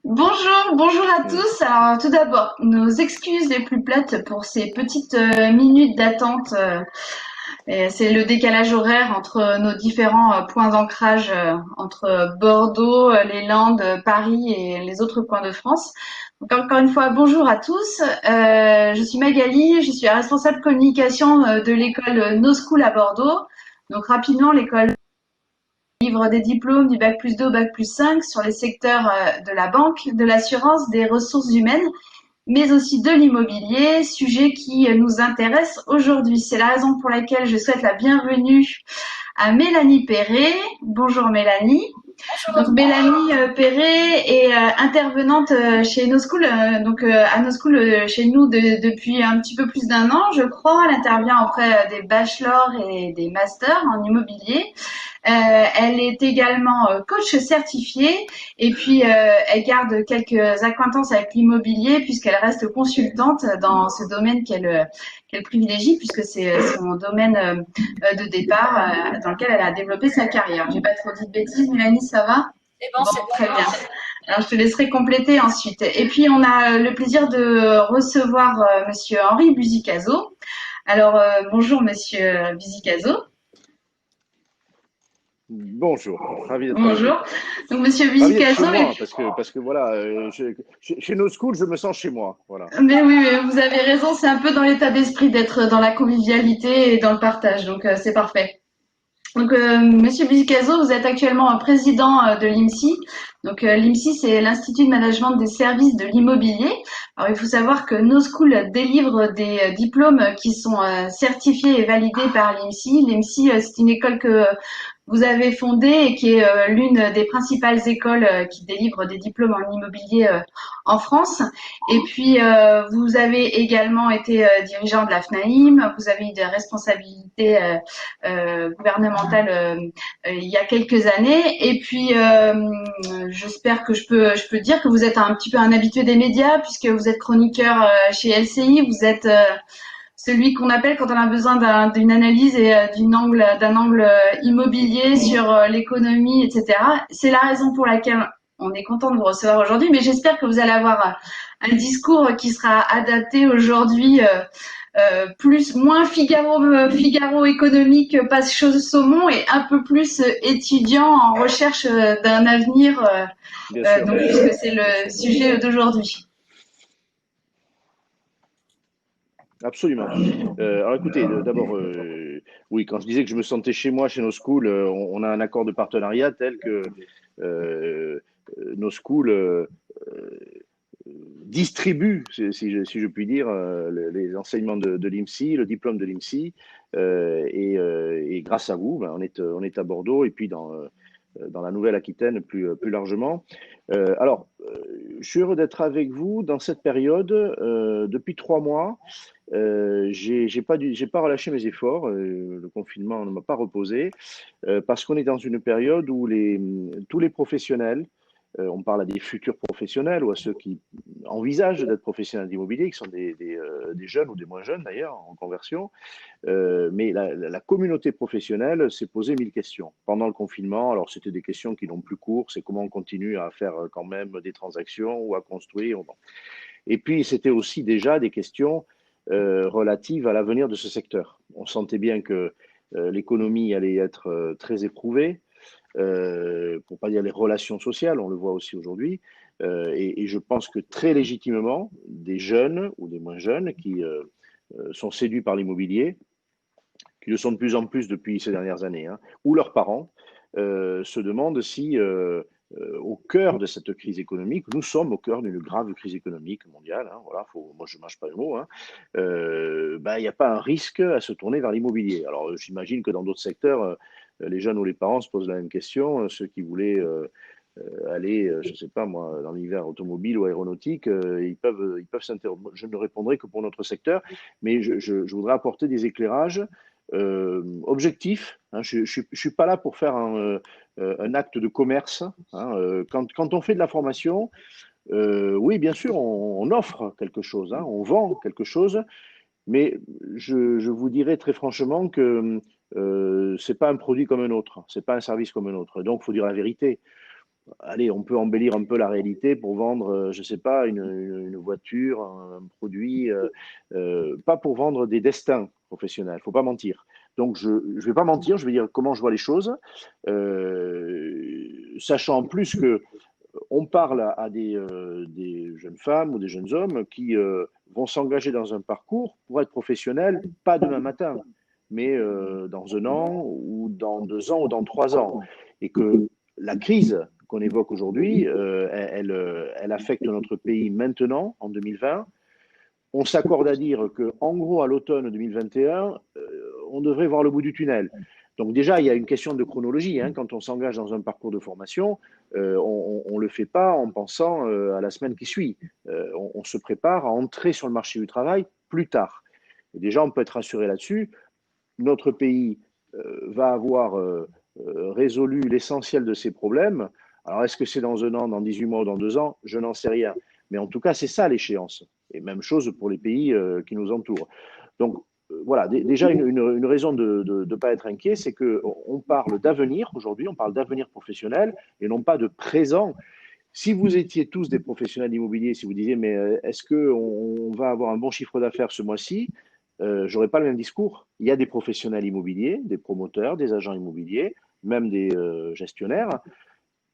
Bonjour à Mm. tous. Alors tout d'abord, nos excuses les plus plates pour ces petites minutes d'attente. Et c'est le décalage horaire entre nos différents points d'ancrage entre Bordeaux, les Landes, Paris et les autres coins de France. Donc encore une fois, bonjour à tous. Je suis Magali, je suis la responsable communication de l'école No School à Bordeaux. Donc rapidement, l'école livre des diplômes du bac+2 au bac+5 sur les secteurs de la banque, de l'assurance, des ressources humaines, mais aussi de l'immobilier, sujet qui nous intéresse aujourd'hui. C'est la raison pour laquelle je souhaite la bienvenue à Mélanie Perret. Bonjour Mélanie. Donc Mélanie Perret est intervenante chez No School, à No School chez nous depuis un petit peu plus d'un an, je crois. Elle intervient auprès des bachelors et des masters en immobilier. Elle est également coach certifiée et puis elle garde quelques acquaintances avec l'immobilier puisqu'elle reste consultante dans ce domaine qu'elle privilégie puisque c'est son domaine de départ dans lequel elle a développé sa carrière. J'ai pas trop dit de bêtises, Mélanie, ça va? Bon, très bien. Alors, je te laisserai compléter ensuite. Et puis, on a le plaisir de recevoir Monsieur Henri Buzicazo. Alors, bonjour Monsieur Buzicazo. Bonjour, ravi d'être avec vous. Bonjour. Donc, Monsieur Ravi d'être chez Buzicazo, moi parce que voilà, chez No School, je me sens chez moi. Voilà. mais oui, mais vous avez raison, c'est un peu dans l'état d'esprit d'être dans la convivialité et dans le partage, donc c'est parfait. Donc, Monsieur Buzicazo, vous êtes actuellement président de l'IMSI. Donc, l'IMSI, c'est l'Institut de management des services de l'immobilier. Alors, il faut savoir que No School délivre des diplômes qui sont certifiés et validés par l'IMSI. L'IMSI, c'est une école que vous avez fondée et qui est l'une des principales écoles qui délivre des diplômes en immobilier en France. Et puis, vous avez également été dirigeant de la FNAIM. Vous avez eu des responsabilités gouvernementale il y a quelques années. Et puis, j'espère que je peux dire que vous êtes un petit peu un habitué des médias puisque vous êtes chroniqueur chez LCI. Vous êtes celui qu'on appelle quand on a besoin d'une analyse et d'un angle immobilier sur l'économie, etc. C'est la raison pour laquelle on est content de vous recevoir aujourd'hui, mais j'espère que vous allez avoir un discours qui sera adapté aujourd'hui moins Figaro économique, pas chose saumon et un peu plus étudiant en recherche d'un avenir, Bien sûr, donc puisque c'est bien le sûr, sujet d'aujourd'hui. absolument. Alors écoutez, d'abord, oui, quand je disais que je me sentais chez moi, chez No School, on a un accord de partenariat tel que euh, No School distribue, si je puis dire, les enseignements de l'IMSI, le diplôme de l'IMSI, et grâce à vous, ben, on est à Bordeaux et puis dans la Nouvelle-Aquitaine plus largement. Je suis heureux d'être avec vous dans cette période. Depuis 3 mois, j'ai pas relâché mes efforts. Le confinement ne m'a pas reposé parce qu'on est dans une période où tous les professionnels, on parle à des futurs professionnels ou à ceux qui envisagent d'être professionnels d'immobilier, qui sont des jeunes ou des moins jeunes d'ailleurs en conversion, mais la communauté professionnelle s'est posé 1000 questions pendant le confinement. Alors, c'était des questions qui n'ont plus cours, c'est comment on continue à faire quand même des transactions ou à construire. Bon. Et puis, c'était aussi déjà des questions relatives à l'avenir de ce secteur. On sentait bien que l'économie allait être très éprouvée, pour pas dire les relations sociales, on le voit aussi aujourd'hui. Et je pense que très légitimement, des jeunes ou des moins jeunes qui sont séduits par l'immobilier, qui le sont de plus en plus depuis ces dernières années, hein, ou leurs parents, se demandent si, au cœur de cette crise économique, nous sommes au cœur d'une grave crise économique mondiale, hein, voilà, moi je ne mâche pas les mots, hein, ben, il n'y a pas un risque à se tourner vers l'immobilier. Alors j'imagine que dans d'autres secteurs, les jeunes ou les parents se posent la même question, ceux qui voulaient aller, je ne sais pas moi, dans l'univers automobile ou aéronautique, ils peuvent s'interroger. Je ne répondrai que pour notre secteur, mais je voudrais apporter des éclairages objectifs. Hein. Je ne suis pas là pour faire un acte de commerce. Hein. Quand on fait de la formation, oui, bien sûr, on offre quelque chose, hein, on vend quelque chose, mais je vous dirais très franchement que c'est pas un produit comme un autre, c'est pas un service comme un autre. Donc, il faut dire la vérité. allez, on peut embellir un peu la réalité pour vendre, je ne sais pas, une voiture, un produit, pas pour vendre des destins professionnels. Il ne faut pas mentir. Donc, je ne vais pas mentir, je vais dire comment je vois les choses, sachant en plus que on parle à des jeunes femmes ou des jeunes hommes qui vont s'engager dans un parcours pour être professionnels, pas demain matin, mais dans un an ou dans 2 ans ou dans 3 ans. Et que la crise qu'on évoque aujourd'hui, elle affecte notre pays maintenant, en 2020. On s'accorde à dire qu'en gros, à l'automne 2021, on devrait voir le bout du tunnel. Donc déjà, il y a une question de chronologie. Hein. Quand on s'engage dans un parcours de formation, on ne le fait pas en pensant à la semaine qui suit. On se prépare à entrer sur le marché du travail plus tard. Et déjà, on peut être rassuré là-dessus. Notre pays va avoir résolu l'essentiel de ses problèmes. Alors, est-ce que c'est dans un an, dans 18 mois ou dans 2 ans? Je n'en sais rien. Mais en tout cas, c'est ça l'échéance. Et même chose pour les pays qui nous entourent. Donc, voilà, déjà une raison de ne pas être inquiet, c'est qu'on parle d'avenir aujourd'hui, on parle d'avenir professionnel et non pas de présent. Si vous étiez tous des professionnels immobiliers, si vous disiez, mais est-ce qu'on va avoir un bon chiffre d'affaires ce mois-ci, j'aurais pas le même discours. Il y a des professionnels immobiliers, des promoteurs, des agents immobiliers, même des gestionnaires,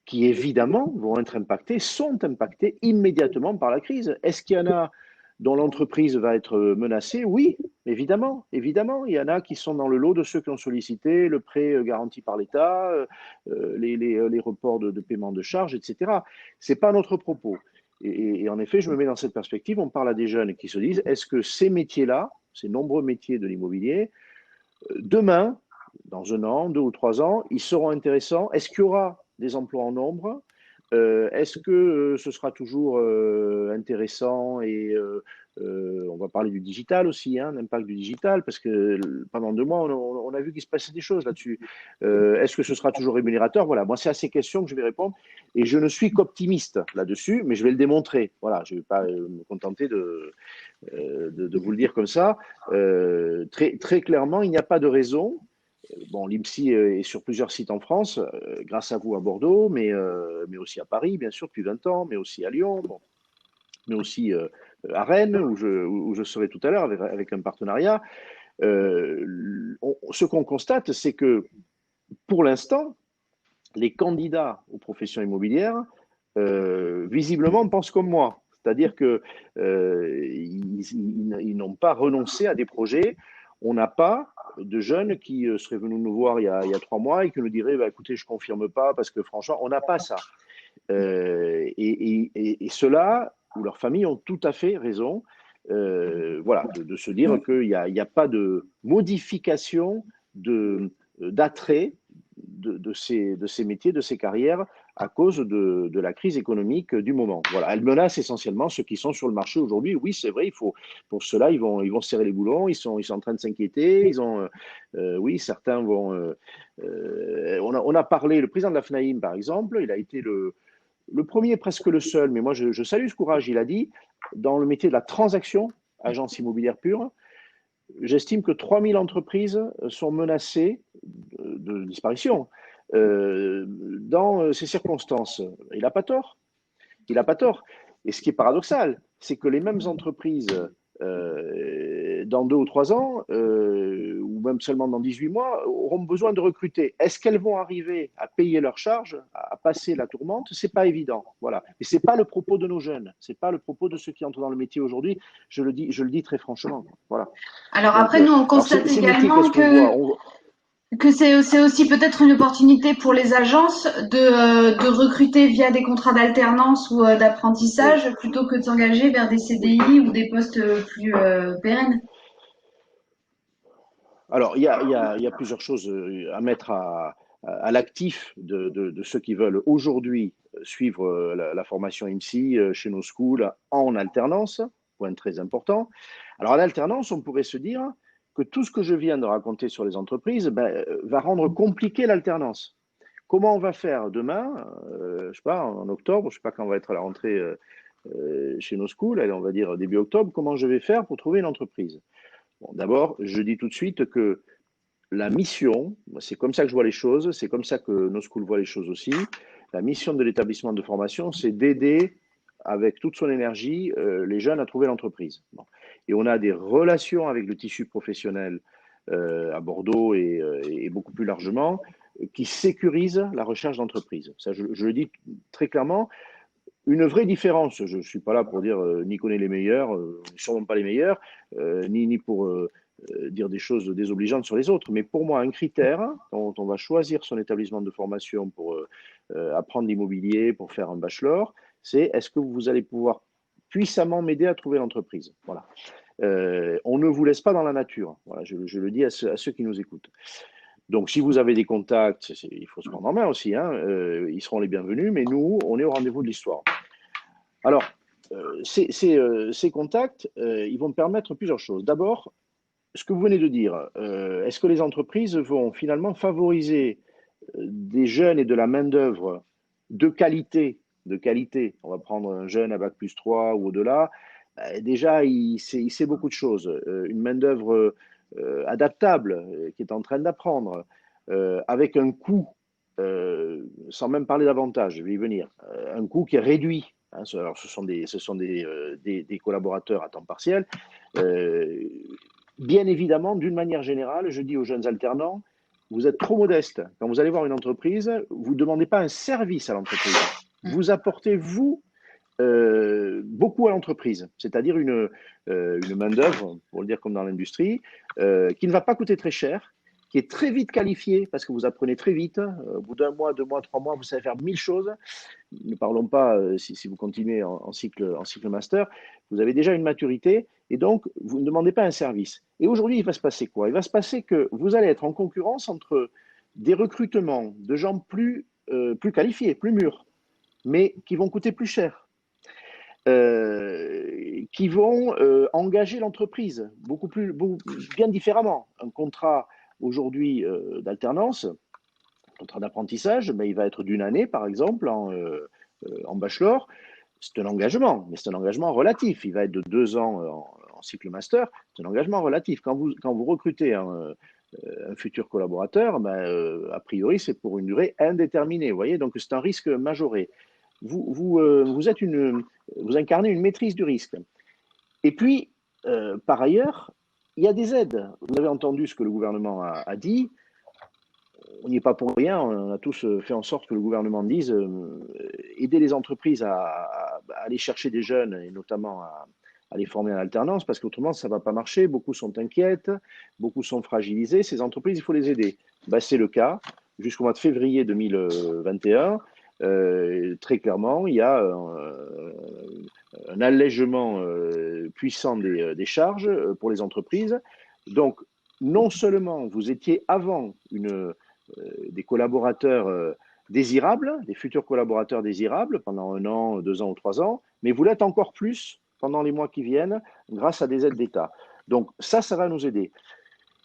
qui évidemment vont être impactés, sont impactés immédiatement par la crise. Est-ce qu'il y en a dont l'entreprise va être menacée? Oui, évidemment, évidemment. Il y en a qui sont dans le lot de ceux qui ont sollicité le prêt garanti par l'État, les reports de paiement de charges, etc. Ce n'est pas notre propos. Et en effet, je me mets dans cette perspective. On parle à des jeunes qui se disent, est-ce que ces métiers-là, ces nombreux métiers de l'immobilier, demain, dans un an, 2 ou 3 ans, ils seront intéressants? Est-ce qu'il y aura des emplois en nombre? Est-ce que ce sera toujours intéressant et on va parler du digital aussi, hein, l'impact du digital, parce que pendant 2 mois, on a vu qu'il se passait des choses là-dessus. Est-ce que ce sera toujours rémunérateur? Voilà, moi, c'est à ces questions que je vais répondre et je ne suis qu'optimiste là-dessus, mais je vais le démontrer. Voilà, je ne vais pas me contenter de vous le dire comme ça. Très, très clairement, il n'y a pas de raison. Bon, l'IMSI est sur plusieurs sites en France, grâce à vous à Bordeaux, mais aussi à Paris, bien sûr, depuis 20 ans, mais aussi à Lyon, bon, mais aussi à Rennes, où je serai tout à l'heure avec un partenariat. Ce qu'on constate, c'est que pour l'instant, les candidats aux professions immobilières, visiblement, pensent comme moi. C'est-à-dire qu'ils ils n'ont pas renoncé à des projets. On n'a pas de jeunes qui seraient venus nous voir il y a 3 mois et qui nous diraient bah, écoutez, je ne confirme pas parce que franchement, on n'a pas ça. Et ceux-là, ou leurs familles, ont tout à fait raison voilà, de se dire qu'il n'y a pas de modification d'attrait de ces métiers, de ces carrières à cause de la crise économique du moment. Voilà, elle menace essentiellement ceux qui sont sur le marché aujourd'hui. Oui, c'est vrai, pour cela, ils vont serrer les boulons, ils sont en train de s'inquiéter. Oui, certains vont. On a parlé, le président de la FNAIM, par exemple, il a été le premier, presque le seul, mais moi je salue ce courage. Il a dit, dans le métier de la transaction, agence immobilière pure, j'estime que 3000 entreprises sont menacées de disparition dans ces circonstances. Il n'a pas tort. Il n'a pas tort. Et ce qui est paradoxal, c'est que les mêmes entreprises, dans 2 ou 3 ans, ou même seulement dans 18 mois, auront besoin de recruter. Est-ce qu'elles vont arriver à payer leurs charges, à passer la tourmente? C'est pas évident. Voilà. Et c'est pas le propos de nos jeunes. C'est pas le propos de ceux qui entrent dans le métier aujourd'hui. Je le dis très franchement. Voilà. Alors Donc, après, nous, on alors constate ces métiers, également qu'est-ce qu'on voit? que c'est aussi peut-être une opportunité pour les agences de recruter via des contrats d'alternance ou Oui. d'apprentissage plutôt que de s'engager vers des CDI ou des postes plus pérennes. Alors, il y a plusieurs choses à mettre à l'actif de ceux qui veulent aujourd'hui suivre la formation IMSI chez nos schools en alternance, point très important. Alors, en alternance, on pourrait se dire que tout ce que je viens de raconter sur les entreprises va rendre compliqué l'alternance. Comment on va faire demain, je ne sais pas, en octobre, je ne sais pas quand va être la rentrée chez nos schools, allez, on va dire début octobre, comment je vais faire pour trouver une entreprise? Bon, d'abord, je dis tout de suite que la mission, c'est comme ça que je vois les choses, c'est comme ça que nos schools voient les choses aussi. La mission de l'établissement de formation, c'est d'aider avec toute son énergie les jeunes à trouver l'entreprise. Bon. Et on a des relations avec le tissu professionnel à Bordeaux et beaucoup plus largement qui sécurisent la recherche d'entreprise. Ça, je le dis très clairement. Une vraie différence, je ne suis pas là pour dire ni qu'on est les meilleurs, sûrement pas les meilleurs, ni pour dire des choses désobligeantes sur les autres, mais pour moi, un critère quand on va choisir son établissement de formation pour apprendre l'immobilier, pour faire un bachelor, c'est est-ce que vous allez pouvoir puissamment m'aider à trouver l'entreprise. Voilà. On ne vous laisse pas dans la nature. Voilà, je le dis à ceux qui nous écoutent. Donc, si vous avez des contacts, il faut se prendre en main aussi, hein, ils seront les bienvenus, mais nous, on est au rendez-vous de l'histoire. Alors, ces contacts, ils vont me permettre plusieurs choses. D'abord, ce que vous venez de dire, est-ce que les entreprises vont finalement favoriser des jeunes et de la main-d'œuvre de qualité, on va prendre un jeune à bac plus 3 ou au-delà, déjà, il sait beaucoup de choses. Une main-d'œuvre adaptable, qui est en train d'apprendre, avec un coût, sans même parler d'avantages, je vais y venir, un coût qui est réduit. Hein, alors, ce sont des collaborateurs à temps partiel. Bien évidemment, d'une manière générale, je dis aux jeunes alternants, vous êtes trop modeste. Quand vous allez voir une entreprise, vous ne demandez pas un service à l'entreprise. Vous apportez, vous, beaucoup à l'entreprise, c'est-à-dire une main-d'œuvre, pour le dire comme dans l'industrie, qui ne va pas coûter très cher, qui est très vite qualifiée, parce que vous apprenez très vite. Au bout d'un mois, 2 mois, 3 mois, vous savez faire 1000 choses. Ne parlons pas si vous continuez en cycle master, vous avez déjà une maturité et donc vous ne demandez pas un service. Et aujourd'hui, il va se passer quoi? Il va se passer que vous allez être en concurrence entre des recrutements de gens plus qualifiés, plus mûrs, mais qui vont coûter plus cher. Qui vont engager l'entreprise bien différemment. Un contrat aujourd'hui d'alternance, un contrat d'apprentissage, il va être d'une année, par exemple, en bachelor. C'est un engagement, mais c'est un engagement relatif. Il va être de 2 ans en cycle master. C'est un engagement relatif. Quand vous recrutez un futur collaborateur, a priori, c'est pour une durée indéterminée. Vous voyez, donc c'est un risque majoré. Vous incarnez une maîtrise du risque. Et puis, par ailleurs, il y a des aides. Vous avez entendu ce que le gouvernement a dit. On n'y est pas pour rien. On a tous fait en sorte que le gouvernement dise aider les entreprises à aller chercher des jeunes et notamment à les former en alternance parce qu'autrement, ça ne va pas marcher. Beaucoup sont inquiètes, beaucoup sont fragilisées. Ces entreprises, il faut les aider. C'est le cas. Jusqu'au mois de février 2021, très clairement, il y a un allègement puissant des charges pour les entreprises. Donc, non seulement vous étiez avant des collaborateurs désirables, des futurs collaborateurs désirables pendant 1 an, 2 ans ou 3 ans, mais vous l'êtes encore plus pendant les mois qui viennent grâce à des aides d'État. Donc ça va nous aider.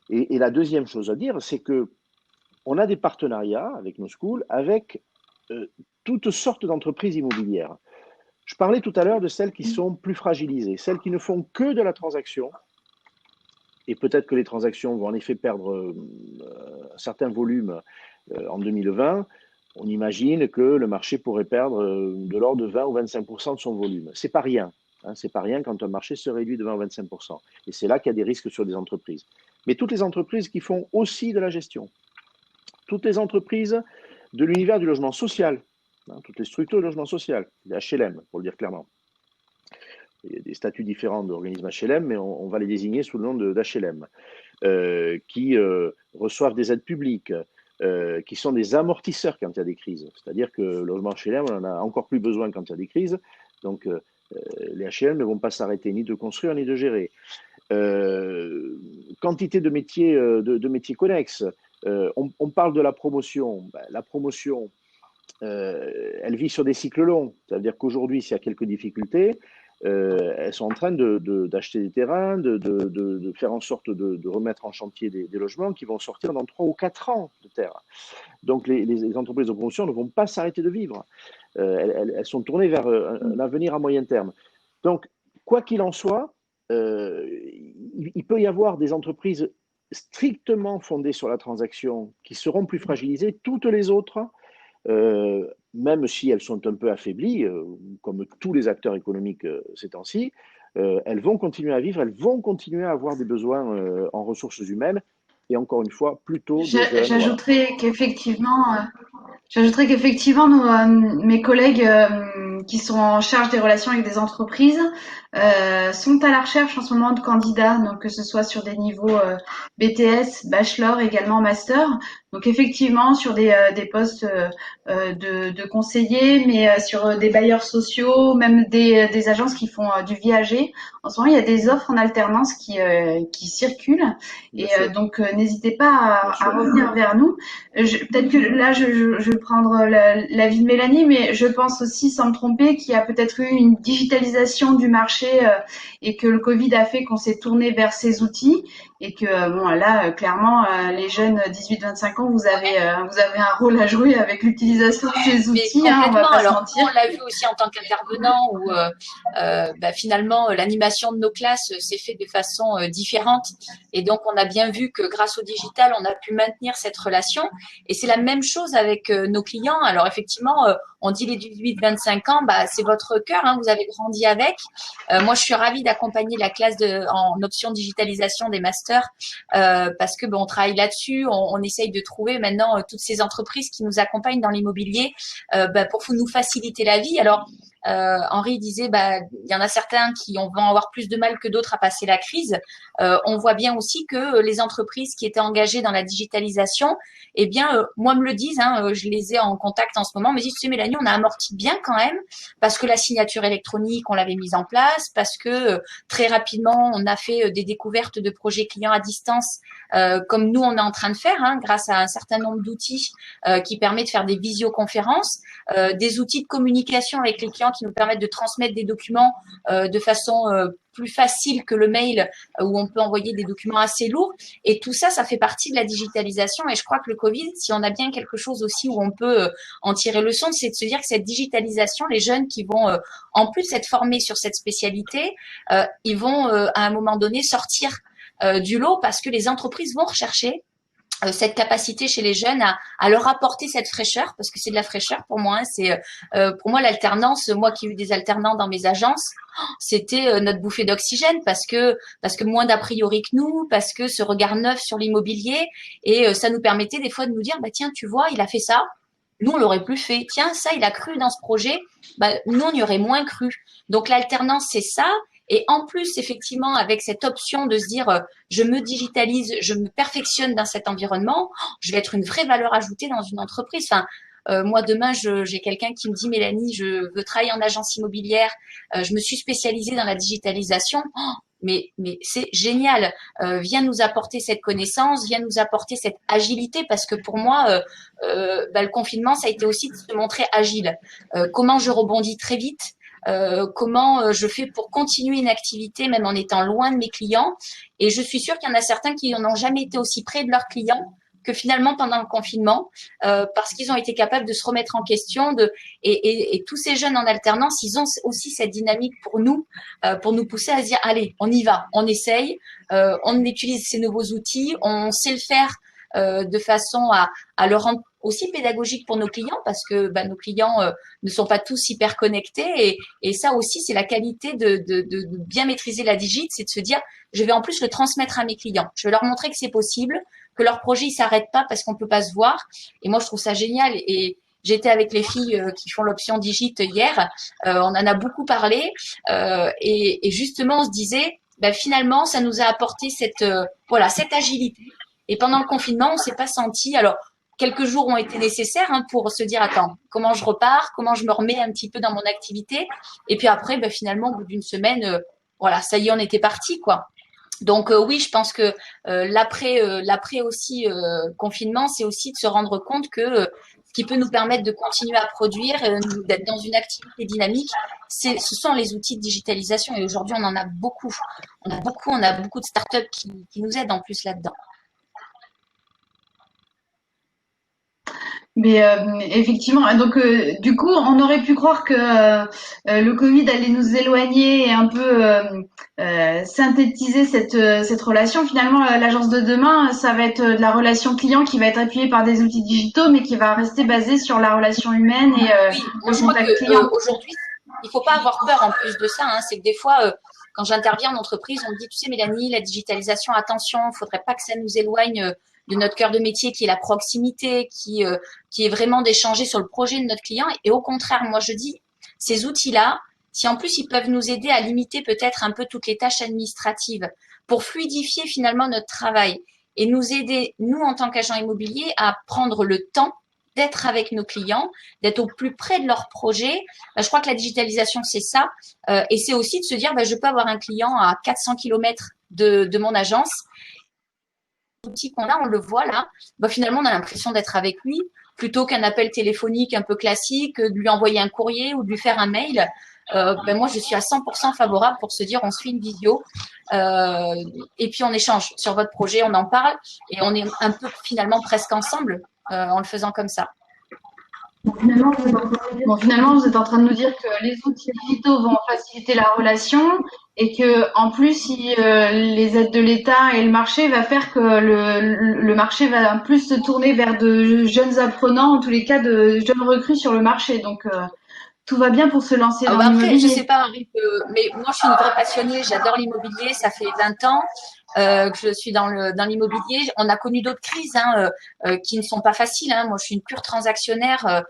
Et la deuxième chose à dire, c'est que on a des partenariats avec nos schools, avec toutes sortes d'entreprises immobilières. Je parlais tout à l'heure de celles qui sont plus fragilisées, celles qui ne font que de la transaction, et peut-être que les transactions vont en effet perdre un certain volume en 2020. On imagine que le marché pourrait perdre de l'ordre de 20 ou 25% de son volume. C'est pas rien. Hein, c'est pas rien quand un marché se réduit de 20 ou 25%. Et c'est là qu'il y a des risques sur des entreprises. Mais toutes les entreprises qui font aussi de la gestion, toutes les entreprises de l'univers du logement social, hein, toutes les structures de logement social, les HLM, pour le dire clairement. Il y a des statuts différents d'organismes HLM, mais on va les désigner sous le nom d'HLM, qui reçoivent des aides publiques, qui sont des amortisseurs quand il y a des crises. C'est-à-dire que le logement HLM, on en a encore plus besoin quand il y a des crises. Donc, les HLM ne vont pas s'arrêter ni de construire ni de gérer. Quantité de métiers, de métiers connexes. On parle de la promotion. La promotion, elle vit sur des cycles longs. C'est-à-dire qu'aujourd'hui, s'il y a quelques difficultés, elles sont en train d'acheter des terrains, de faire en sorte de remettre en chantier des logements qui vont sortir dans 3 ou 4 ans de terre. Donc les entreprises de promotion ne vont pas s'arrêter de vivre. Elles sont tournées vers un avenir à moyen terme. Donc, quoi qu'il en soit, il peut y avoir des entreprises strictement fondées sur la transaction qui seront plus fragilisées. Toutes les autres même si elles sont un peu affaiblies, comme tous les acteurs économiques ces temps-ci, elles vont continuer à vivre, elles vont continuer à avoir des besoins en ressources humaines, et encore une fois, plutôt de jeunes. Voilà. J'ajouterais qu'effectivement, mes collègues qui sont en charge des relations avec des entreprises sont à la recherche en ce moment de candidats, donc que ce soit sur des niveaux BTS, bachelor, également master. Donc effectivement sur des postes de conseillers, mais sur des bailleurs sociaux, même des agences qui font du viager. En ce moment, il y a des offres en alternance qui circulent, Bien et sûr, donc n'hésitez pas bien à sûr. revenir vers nous. Peut-être que là, je vais prendre l'avis de Mélanie, mais je pense aussi, sans me tromper, qu'il y a peut-être eu une digitalisation du marché et que le Covid a fait qu'on s'est tourné vers ces outils et que, bon, là, clairement, les jeunes 18-25 ans, vous avez un rôle à jouer avec l'utilisation de ces Mais outils, hein, on va complètement. pas se Alors, nous, mentir. on l'a vu aussi en tant qu'intervenant où finalement l'animation de nos classes s'est fait de façon différente. Et donc, on a bien vu que grâce au digital, on a pu maintenir cette relation. Et c'est la même chose avec nos clients. Alors, effectivement, on dit les 18-25 ans, c'est votre cœur, hein, vous avez grandi avec. Moi, je suis ravie d'accompagner la classe en option digitalisation des masters parce que on travaille là-dessus. On essaye de trouver maintenant toutes ces entreprises qui nous accompagnent dans l'immobilier pour nous faciliter la vie. Alors, Henri disait, il y en a certains qui vont avoir plus de mal que d'autres à passer la crise. On voit bien aussi que les entreprises qui étaient engagées dans la digitalisation, eh bien, moi me le disent, hein, je les ai en contact en ce moment, me disent, tu sais, Mélanie, on a amorti bien quand même, parce que la signature électronique, on l'avait mise en place, parce que très rapidement, on a fait des découvertes de projets clients à distance, comme nous, on est en train de faire, hein, grâce à un certain nombre d'outils qui permet de faire des visioconférences, des outils de communication avec les clients qui nous permettent de transmettre des documents de façon plus facile que le mail où on peut envoyer des documents assez lourds. Et tout ça, ça fait partie de la digitalisation. Et je crois que le Covid, si on a bien quelque chose aussi où on peut en tirer leçon, c'est de se dire que cette digitalisation, les jeunes qui vont en plus être formés sur cette spécialité, ils vont à un moment donné sortir du lot parce que les entreprises vont rechercher cette capacité chez les jeunes à leur apporter cette fraîcheur, parce que c'est de la fraîcheur pour moi. Hein, c'est pour moi l'alternance. Moi qui ai eu des alternants dans mes agences, c'était notre bouffée d'oxygène parce que moins d'a priori que nous, parce que ce regard neuf sur l'immobilier et ça nous permettait des fois de nous dire tiens tu vois il a fait ça. Nous, on l'aurait plus fait. Tiens, ça, il a cru dans ce projet. Nous, on y aurait moins cru. Donc, l'alternance, c'est ça. Et en plus, effectivement, avec cette option de se dire, je me digitalise, je me perfectionne dans cet environnement, je vais être une vraie valeur ajoutée dans une entreprise. Enfin, moi, demain, j'ai quelqu'un qui me dit, Mélanie, je veux travailler en agence immobilière, je me suis spécialisée dans la digitalisation. Mais c'est génial. Viens nous apporter cette connaissance, viens nous apporter cette agilité, parce que pour moi, le confinement, ça a été aussi de se montrer agile. Comment je rebondis très vite, comment je fais pour continuer une activité même en étant loin de mes clients. Et je suis sûre qu'il y en a certains qui n'ont jamais été aussi près de leurs clients que finalement pendant le confinement, parce qu'ils ont été capables de se remettre en question. Et tous ces jeunes en alternance, ils ont aussi cette dynamique pour nous pousser à se dire, allez, on y va, on essaye, on utilise ces nouveaux outils, on sait le faire de façon à le rendre aussi pédagogique pour nos clients, parce que nos clients ne sont pas tous hyper connectés, et ça aussi c'est la qualité de bien maîtriser la digite, c'est de se dire je vais en plus le transmettre à mes clients, je vais leur montrer que c'est possible, que leur projet il s'arrête pas parce qu'on peut pas se voir. Et moi je trouve ça génial. Et j'étais avec les filles qui font l'option digite hier, on en a beaucoup parlé, et justement on se disait finalement ça nous a apporté cette agilité. Et pendant le confinement, on s'est pas senti. Alors, quelques jours ont été nécessaires pour se dire, attends, comment je repars, comment je me remets un petit peu dans mon activité. Et puis après, finalement, au bout d'une semaine, ça y est, on était parti, quoi. Donc oui, je pense que l'après aussi confinement, c'est aussi de se rendre compte que ce qui peut nous permettre de continuer à produire, d'être dans une activité dynamique, ce sont les outils de digitalisation. Et aujourd'hui, on en a beaucoup. On a beaucoup de startups qui nous aident en plus là-dedans. Mais effectivement, donc du coup, on aurait pu croire que le Covid allait nous éloigner et un peu synthétiser cette relation. Finalement, l'agence de demain, ça va être de la relation client qui va être appuyée par des outils digitaux, mais qui va rester basée sur la relation humaine et Oui, moi le je crois que contact client. aujourd'hui, il faut pas avoir peur en plus de ça. Hein. C'est que des fois, quand j'interviens en entreprise, on me dit, tu sais, Mélanie, la digitalisation, attention, faudrait pas que ça nous éloigne de notre cœur de métier, qui est la proximité, qui est vraiment d'échanger sur le projet de notre client. Et au contraire, moi je dis, ces outils-là, si en plus ils peuvent nous aider à limiter peut-être un peu toutes les tâches administratives pour fluidifier finalement notre travail et nous aider, nous en tant qu'agents immobiliers, à prendre le temps d'être avec nos clients, d'être au plus près de leur projet. Je crois que la digitalisation, c'est ça. Et c'est aussi de se dire, je peux avoir un client à 400 kilomètres de mon agence. L'outil qu'on a, on le voit là. Finalement, on a l'impression d'être avec lui plutôt qu'un appel téléphonique un peu classique, de lui envoyer un courrier ou de lui faire un mail. Moi, je suis à 100% favorable pour se dire, on se fait une vidéo et puis on échange sur votre projet, on en parle et on est un peu finalement presque ensemble en le faisant comme ça. Finalement, vous êtes en train de nous dire que les outils digitaux vont faciliter la relation et que, en plus, si, les aides de l'État et le marché va faire que le marché va plus se tourner vers de jeunes apprenants, en tous les cas de jeunes recrues sur le marché. Donc, tout va bien pour se lancer dans Après, je sais l'immobilier. pas, Henri, mais moi, je suis une vraie passionnée. J'adore l'immobilier. Ça fait 20 ans que je suis dans l'immobilier. On a connu d'autres crises qui ne sont pas faciles. Hein. Moi, je suis une pure transactionnaire.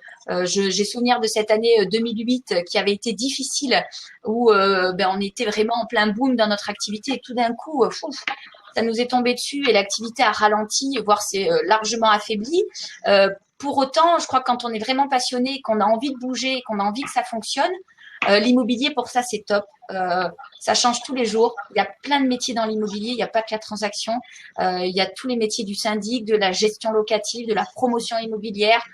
J'ai souvenir de cette année 2008 qui avait été difficile, où on était vraiment en plein boom dans notre activité et tout d'un coup, ça nous est tombé dessus et l'activité a ralenti, voire s'est largement affaiblie. Pour autant, je crois que quand on est vraiment passionné, qu'on a envie de bouger, qu'on a envie que ça fonctionne, l'immobilier, pour ça, c'est top. Ça change tous les jours. Il y a plein de métiers dans l'immobilier. Il n'y a pas que la transaction. Il y a tous les métiers du syndic, de la gestion locative, de la promotion immobilière,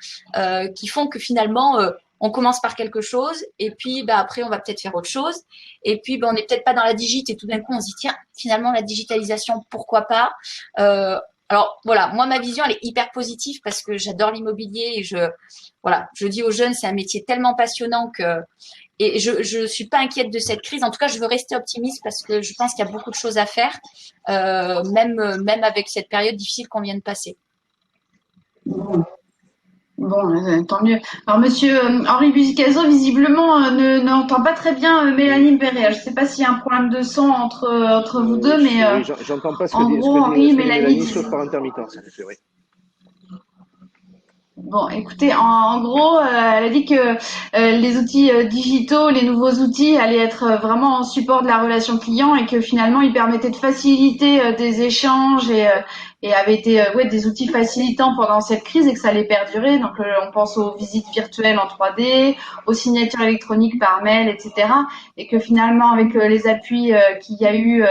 qui font que finalement, on commence par quelque chose et puis après, on va peut-être faire autre chose. Et puis, on n'est peut-être pas dans la digite et tout d'un coup, on se dit, tiens, finalement, la digitalisation, pourquoi pas alors voilà, moi ma vision elle est hyper positive parce que j'adore l'immobilier et je dis aux jeunes c'est un métier tellement passionnant que et je suis pas inquiète de cette crise. En tout cas, je veux rester optimiste parce que je pense qu'il y a beaucoup de choses à faire, même avec cette période difficile qu'on vient de passer. Bon, tant mieux. Alors, monsieur Henri Buzicazo, visiblement, n'entend pas très bien Mélanie Béréa. Je ne sais pas s'il y a un problème de son entre vous deux, mais Oui, j'entends pas en ce gros, que dit, Henri et ce que dit Mélanie Mélanie, disent. sauf par intermittence, en effet, oui. Bon, écoutez, en gros, elle a dit que les outils digitaux, les nouveaux outils allaient être vraiment en support de la relation client et que finalement, ils permettaient de faciliter des échanges et avaient été des outils facilitants pendant cette crise et que ça allait perdurer. Donc, on pense aux visites virtuelles en 3D, aux signatures électroniques par mail, etc. Et que finalement, avec les appuis qu'il y a eu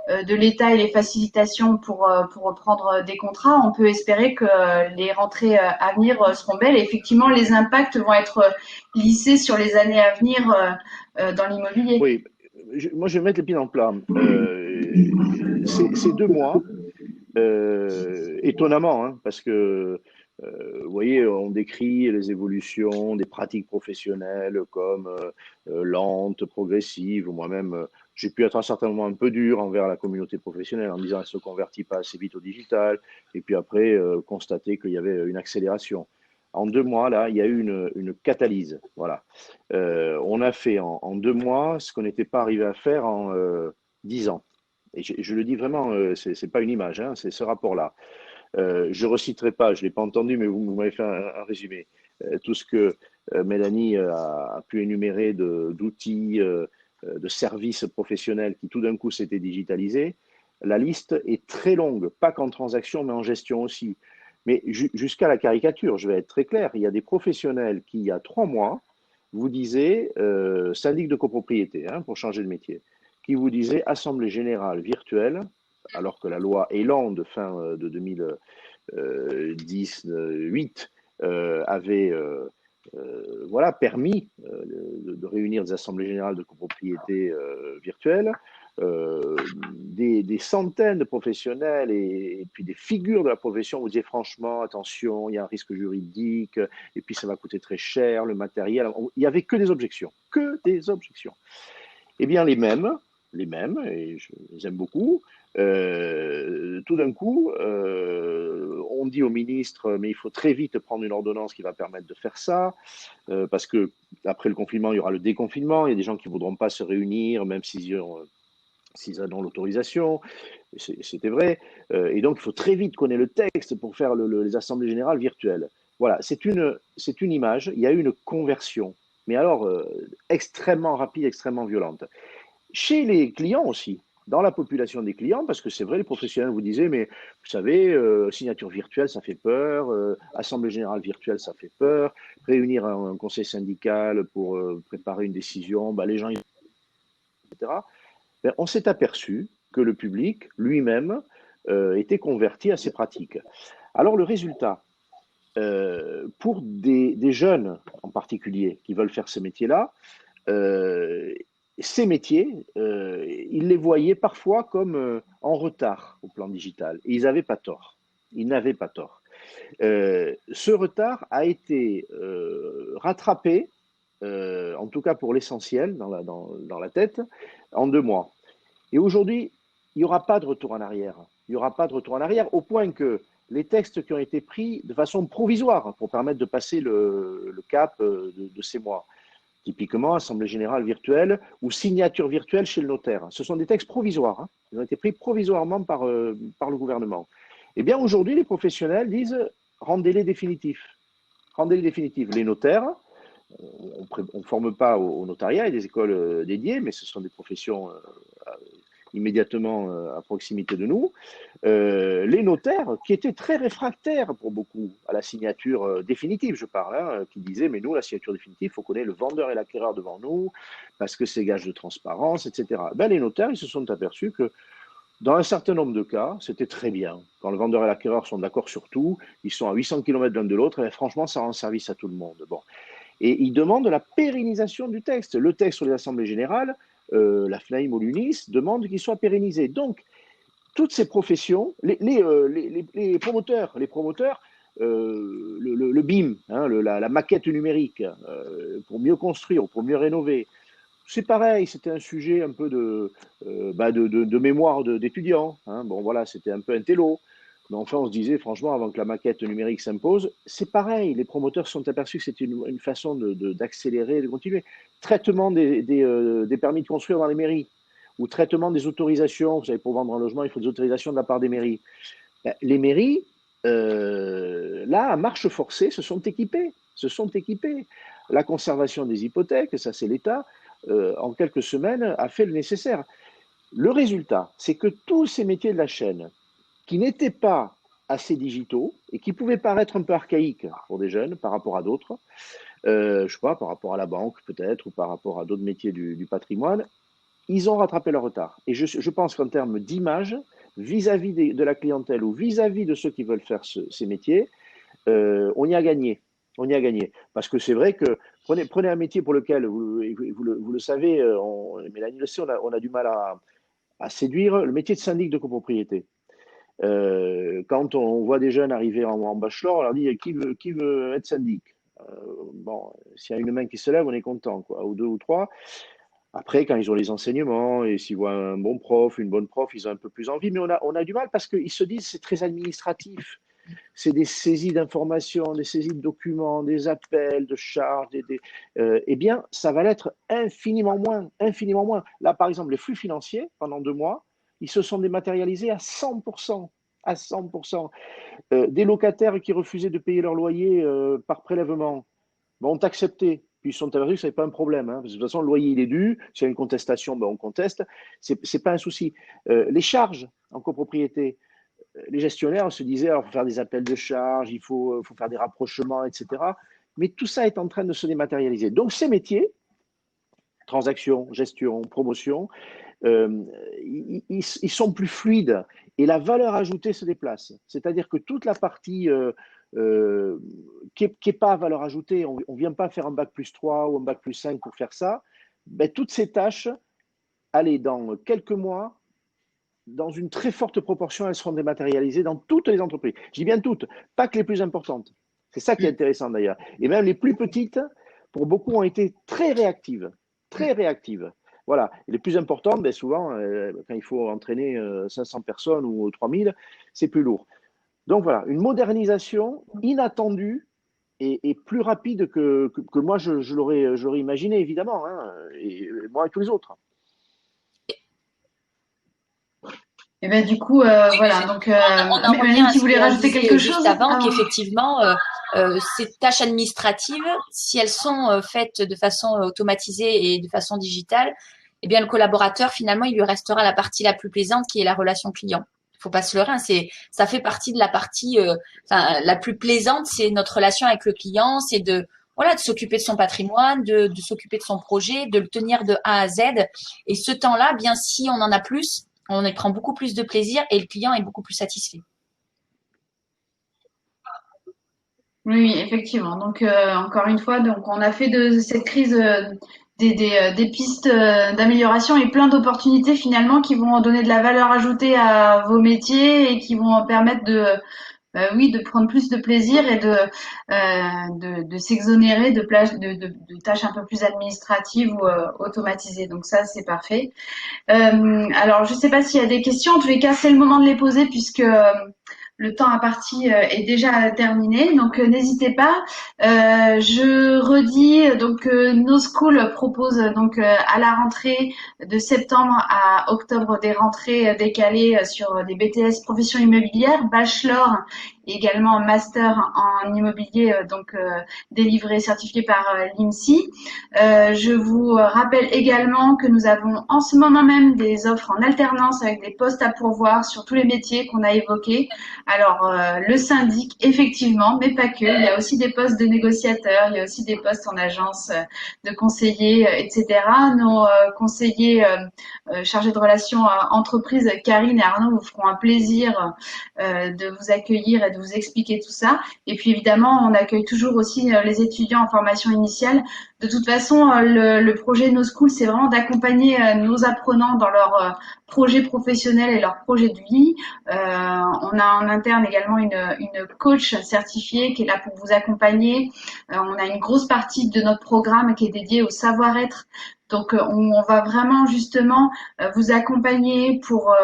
de l'État et les facilitations pour prendre des contrats, on peut espérer que les rentrées à venir seront belles. Et effectivement, les impacts vont être lissés sur les années à venir dans l'immobilier. Oui, moi je vais mettre les pieds dans le plat. Ces 2 mois, étonnamment, hein, parce que vous voyez, on décrit les évolutions des pratiques professionnelles comme lentes, progressives. Moi-même, j'ai pu être à un certain moment un peu dur envers la communauté professionnelle en disant qu'elle ne se convertit pas assez vite au digital. Et puis après, constater qu'il y avait une accélération. En 2 mois, là, il y a eu une catalyse. Voilà. On a fait en 2 mois ce qu'on n'était pas arrivé à faire en 10 ans. Et je le dis vraiment, c'est pas une image, hein, c'est ce rapport-là. Je reciterai pas, je l'ai pas entendu, mais vous m'avez fait un résumé. Tout ce que Mélanie a pu énumérer d'outils, de services professionnels qui tout d'un coup s'étaient digitalisés, la liste est très longue, pas qu'en transaction, mais en gestion aussi. Mais jusqu'à la caricature, je vais être très clair, il y a des professionnels qui, il y a 3 mois, vous disaient, syndic de copropriété, hein, pour changer de métier, qui vous disaient assemblée générale virtuelle, alors que la loi Elan de fin de 2018 avait voilà, permis de réunir des assemblées générales de copropriété virtuelles. des centaines de professionnels et puis des figures de la profession vous disaient franchement, attention, il y a un risque juridique, et puis ça va coûter très cher, le matériel. Il n'y avait que des objections, que des objections. Eh bien, les mêmes, et je les aime beaucoup, tout d'un coup, on dit au ministre, mais il faut très vite prendre une ordonnance qui va permettre de faire ça, parce que après le confinement, il y aura le déconfinement, il y a des gens qui ne voudront pas se réunir, même s'ils en ont l'autorisation, c'était vrai, et donc il faut très vite qu'on ait le texte pour faire les assemblées générales virtuelles. Voilà, c'est une image, il y a eu une conversion, mais alors extrêmement rapide, extrêmement violente. Chez les clients aussi, dans la population des clients, parce que c'est vrai, les professionnels vous disaient, mais vous savez, signature virtuelle, ça fait peur, assemblée générale virtuelle, ça fait peur, réunir un conseil syndical pour préparer une décision, bah, les gens, etc. Ben, on s'est aperçu que le public lui-même était converti à ces pratiques. Alors le résultat, pour des jeunes en particulier qui veulent faire ce métier-là, ces métiers, ils les voyaient parfois comme en retard au plan digital. Et ils n'avaient pas tort. Ils n'avaient pas tort. Ce retard a été rattrapé, en tout cas pour l'essentiel, dans la tête, en 2 mois. Et aujourd'hui, il n'y aura pas de retour en arrière. Il n'y aura pas de retour en arrière, au point que les textes qui ont été pris de façon provisoire pour permettre de passer le cap de ces mois, typiquement assemblée générale virtuelle ou signature virtuelle chez le notaire. Ce sont des textes provisoires. Hein. Ils ont été pris provisoirement par le gouvernement. Eh bien, aujourd'hui, les professionnels disent rendez-les définitifs. Rendez-les définitifs. Les notaires, on ne forme pas au notariat, il y a des écoles dédiées, mais ce sont des professions immédiatement à proximité de nous. Les notaires, qui étaient très réfractaires pour beaucoup à la signature définitive, je parle, hein, qui disaient, mais nous, la signature définitive, il faut qu'on ait le vendeur et l'acquéreur devant nous, parce que c'est gage de transparence, etc. Ben, les notaires, ils se sont aperçus que dans un certain nombre de cas, c'était très bien. Quand le vendeur et l'acquéreur sont d'accord sur tout, ils sont à 800 km l'un de l'autre, et franchement, ça rend service à tout le monde. Bon. Et ils demandent la pérennisation du texte. Le texte sur les assemblées générales, la FNAIM ou l'UNIS demande qu'il soit pérennisé. Donc, toutes ces professions, les promoteurs, le BIM, hein, la maquette numérique, pour mieux construire, pour mieux rénover, c'est pareil, c'était un sujet un peu de mémoire d'étudiants. Hein. Bon, voilà, c'était un peu un télo. Mais enfin, on se disait, franchement, avant que la maquette numérique s'impose, c'est pareil. Les promoteurs se sont aperçus que c'était une façon d'accélérer, de continuer. Traitement des permis de construire dans les mairies, ou traitement des autorisations. Vous savez, pour vendre un logement, il faut des autorisations de la part des mairies. Ben, les mairies, là, à marche forcée, se sont équipées. Se sont équipées. La conservation des hypothèques, ça c'est l'État, en quelques semaines, a fait le nécessaire. Le résultat, c'est que tous ces métiers de la chaîne, qui n'étaient pas assez digitaux et qui pouvaient paraître un peu archaïques pour des jeunes par rapport à d'autres, je sais pas, par rapport à la banque peut-être, ou par rapport à d'autres métiers du patrimoine, ils ont rattrapé leur retard. Et je pense qu'en termes d'image, vis-à-vis de la clientèle ou vis-à-vis de ceux qui veulent faire ces métiers, on y a gagné. On y a gagné. Parce que c'est vrai que prenez un métier pour lequel, vous le savez, Mélanie le sait, on a du mal à séduire, le métier de syndic de copropriété. Quand on voit des jeunes arriver en bachelor, on leur dit qui veut être syndic. Bon, s'il y a une main qui se lève, on est content, quoi, ou deux ou trois. Après, quand ils ont les enseignements et s'ils voient un bon prof, une bonne prof, ils ont un peu plus envie, mais on a du mal parce qu'ils se disent c'est très administratif. C'est des saisies d'informations, des saisies de documents, des appels, de charges, eh bien, ça va l'être infiniment moins, infiniment moins. Là, par exemple, les flux financiers, pendant 2 mois, ils se sont dématérialisés à 100%. À 100%. Des locataires qui refusaient de payer leur loyer par prélèvement ont accepté. Puis ils sont aperçus que ce n'est pas un problème. Hein, parce que de toute façon, le loyer, il est dû. S'il y a une contestation, on conteste. Ce n'est pas un souci. Les charges en copropriété, les gestionnaires se disaient, alors, il faut faire des appels de charges, il faut faire des rapprochements, etc. Mais tout ça est en train de se dématérialiser. Donc, ces métiers, transactions, gestion, promotion, ils sont plus fluides et la valeur ajoutée se déplace. C'est-à-dire que toute la partie qui n'est pas à valeur ajoutée, on ne vient pas faire un bac+3 ou un bac+5 pour faire ça, ben, toutes ces tâches allez, dans quelques mois, dans une très forte proportion, elles seront dématérialisées dans toutes les entreprises. Je dis bien toutes, pas que les plus importantes. C'est ça qui est intéressant d'ailleurs. Et même les plus petites, pour beaucoup, ont été très réactives. Très réactives. Voilà. Et les plus importantes, ben souvent, quand il faut entraîner 500 personnes ou 3000, c'est plus lourd. Donc voilà, une modernisation inattendue et plus rapide que moi je l'aurais imaginé, évidemment, hein, et moi et tous les autres. Et ben du coup, voilà. Donc, On en revient Mélanie à qui ce voulait qu'on rajouter disait quelque juste chose avant, avant. qu'effectivement, ces tâches administratives, si elles sont faites de façon automatisée et de façon digitale, eh bien, le collaborateur, finalement, il lui restera la partie la plus plaisante qui est la relation client. Il faut pas se leurrer, ça fait partie de la partie, la plus plaisante, c'est notre relation avec le client, c'est voilà, de s'occuper de son patrimoine, de s'occuper de son projet, de le tenir de A à Z. Et ce temps-là, bien, si on en a plus, on y prend beaucoup plus de plaisir et le client est beaucoup plus satisfait. Oui, effectivement. Donc, encore une fois, donc on a fait de cette crise des pistes d'amélioration et plein d'opportunités finalement qui vont donner de la valeur ajoutée à vos métiers et qui vont permettre oui, de prendre plus de plaisir et de s'exonérer de tâches un peu plus administratives ou automatisées. Donc ça, c'est parfait. Alors, je ne sais pas s'il y a des questions. En tous les cas, c'est le moment de les poser puisque le temps imparti est déjà terminé. Donc, n'hésitez pas. Je redis, donc, No School propose donc à la rentrée de septembre à octobre des rentrées décalées sur des BTS profession immobilière, bachelor et également master en immobilier, donc délivré, certifié par l'INSEE. Je vous rappelle également que nous avons en ce moment même des offres en alternance avec des postes à pourvoir sur tous les métiers qu'on a évoqués. Alors, le syndic, effectivement, mais pas que. Il y a aussi des postes de négociateurs, il y a aussi des postes en agence de conseillers, etc. Nos conseillers chargés de relations entreprises, Karine et Arnaud, vous feront un plaisir de vous accueillir et de vous expliquer tout ça. Et puis, évidemment, on accueille toujours aussi les étudiants en formation initiale. De toute façon, le projet No School, c'est vraiment d'accompagner nos apprenants dans leurs projets professionnels et leurs projets de vie. On a en interne également une coach certifiée qui est là pour vous accompagner. On a une grosse partie de notre programme qui est dédiée au savoir-être. Donc, on va vraiment justement vous accompagner pour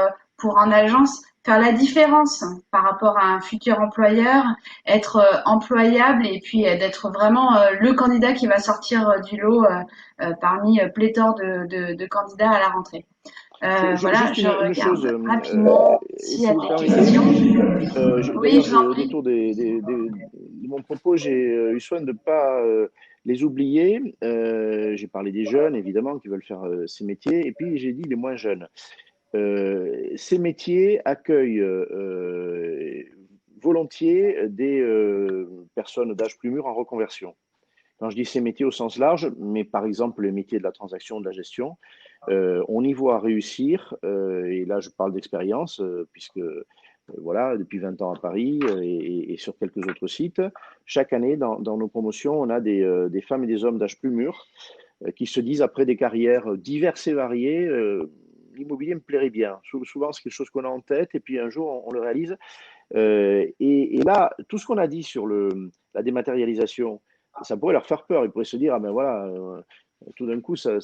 en agence faire la différence par rapport à un futur employeur, être employable et puis d'être vraiment le candidat qui va sortir du lot parmi pléthore de candidats à la rentrée. Voilà, Juste je une chose, regarde rapidement s'il y si a vous des permettez, questions. Oui, d'ailleurs, je vous en au prie. détour de mon propos, j'ai eu soin de ne pas les oublier. J'ai parlé des jeunes, évidemment, qui veulent faire ces métiers, et puis j'ai dit les moins jeunes. Ces métiers accueillent volontiers des personnes d'âge plus mûr en reconversion. Quand je dis ces métiers au sens large, mais par exemple les métiers de la transaction, de la gestion, on y voit réussir, et là je parle d'expérience, puisque voilà, depuis 20 ans à Paris et sur quelques autres sites, chaque année dans nos promotions, on a des femmes et des hommes d'âge plus mûr qui se disent après des carrières diverses et variées, l'immobilier me plairait bien. Souvent, c'est quelque chose qu'on a en tête et puis un jour, on le réalise. Et là, tout ce qu'on a dit sur la dématérialisation, ça pourrait leur faire peur. Ils pourraient se dire, ah ben voilà, tout d'un coup, ça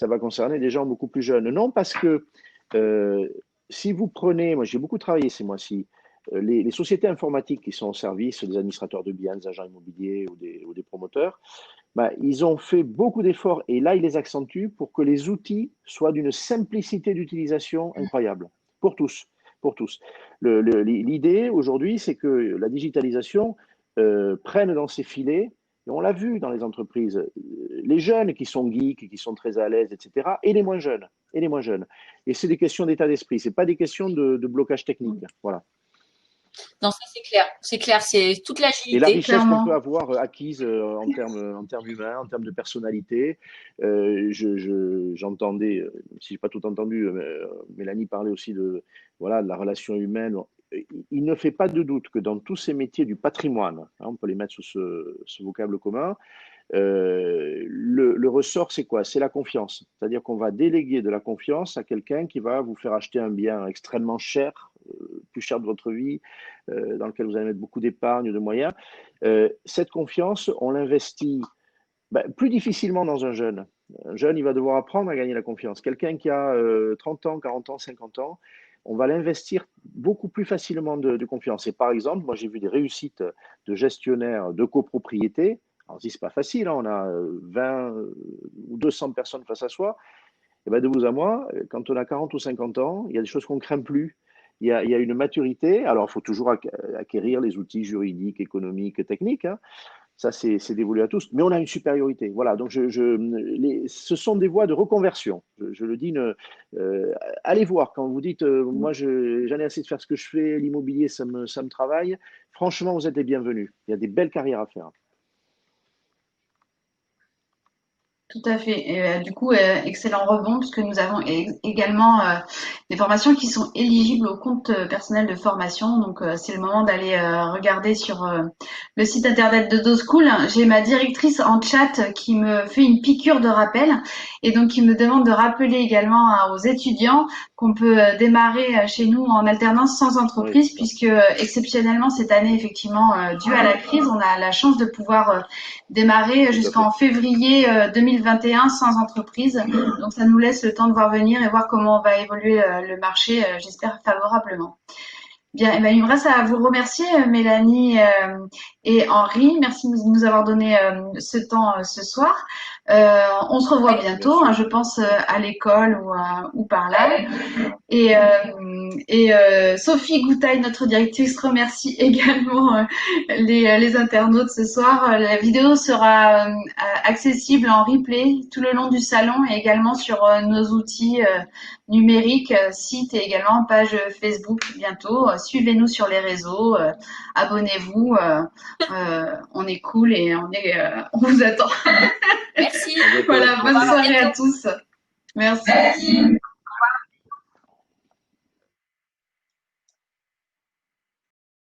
va concerner des gens beaucoup plus jeunes. Non, parce que euh, si vous prenez, moi j'ai beaucoup travaillé ces mois-ci, les sociétés informatiques qui sont au service des administrateurs de biens, des agents immobiliers ou des promoteurs, bah, ils ont fait beaucoup d'efforts et là, ils les accentuent pour que les outils soient d'une simplicité d'utilisation incroyable pour tous. Pour tous. L'idée aujourd'hui, c'est que la digitalisation prenne dans ses filets, et on l'a vu dans les entreprises, les jeunes qui sont geeks, qui sont très à l'aise, etc., et les moins jeunes. Et les moins jeunes. Et c'est des questions d'état d'esprit, c'est pas des questions de blocage technique. Voilà. Non, ça c'est clair. C'est clair, c'est toute Et la l'agilité. richesse qu'on Clairement. peut avoir acquise en termes humains, en termes de personnalité. J'entendais, si j'ai pas tout entendu, Mélanie parlait aussi de, voilà, de la relation humaine. Il ne fait pas de doute que dans tous ces métiers du patrimoine, hein, on peut les mettre sous ce vocable commun, Le ressort, c'est quoi? C'est la confiance. C'est-à-dire qu'on va déléguer de la confiance à quelqu'un qui va vous faire acheter un bien extrêmement cher, plus cher de votre vie, dans lequel vous allez mettre beaucoup d'épargne, de moyens. Cette confiance, on l'investit plus difficilement dans un jeune. Un jeune, il va devoir apprendre à gagner la confiance. Quelqu'un qui a 30 ans, 40 ans, 50 ans, on va l'investir beaucoup plus facilement de confiance. Et par exemple, moi j'ai vu des réussites de gestionnaires de copropriété. Alors, si c'est pas facile, hein, on a 20 ou 200 personnes face à soi. Et ben, de vous à moi, quand on a 40 ou 50 ans, il y a des choses qu'on ne craint plus. Il y a une maturité. Alors, il faut toujours acquérir les outils juridiques, économiques, techniques. Hein. Ça, c'est dévolu à tous. Mais on a une supériorité. Voilà. Donc, ce sont des voies de reconversion. Je le dis, allez voir. Quand vous dites, moi, j'en ai assez de faire ce que je fais, l'immobilier, ça me travaille. Franchement, vous êtes les bienvenus. Il y a des belles carrières à faire. Tout à fait. Et, du coup, excellent rebond, puisque nous avons également des formations qui sont éligibles au compte personnel de formation. Donc, c'est le moment d'aller regarder sur le site internet de DoSchool. J'ai ma directrice en chat qui me fait une piqûre de rappel et donc qui me demande de rappeler également aux étudiants qu'on peut démarrer chez nous en alternance sans entreprise, puisque exceptionnellement cette année, effectivement, due à la crise, on a la chance de pouvoir démarrer jusqu'en février 2021 sans entreprise. Donc, ça nous laisse le temps de voir venir et voir comment va évoluer le marché, j'espère favorablement. Bien, eh ben, il me reste à vous remercier, Mélanie et Henri. Merci de nous avoir donné ce temps ce soir. On se revoit bientôt, hein, je pense à l'école ou par là. Et Sophie Goutaille, notre directrice, remercie également les internautes ce soir. La vidéo sera accessible en replay tout le long du salon et également sur nos outils numériques, site et également page Facebook bientôt. Suivez-nous sur les réseaux, abonnez-vous. On est cool et on vous attend. Merci. Voilà, bonne soirée à tous. Merci.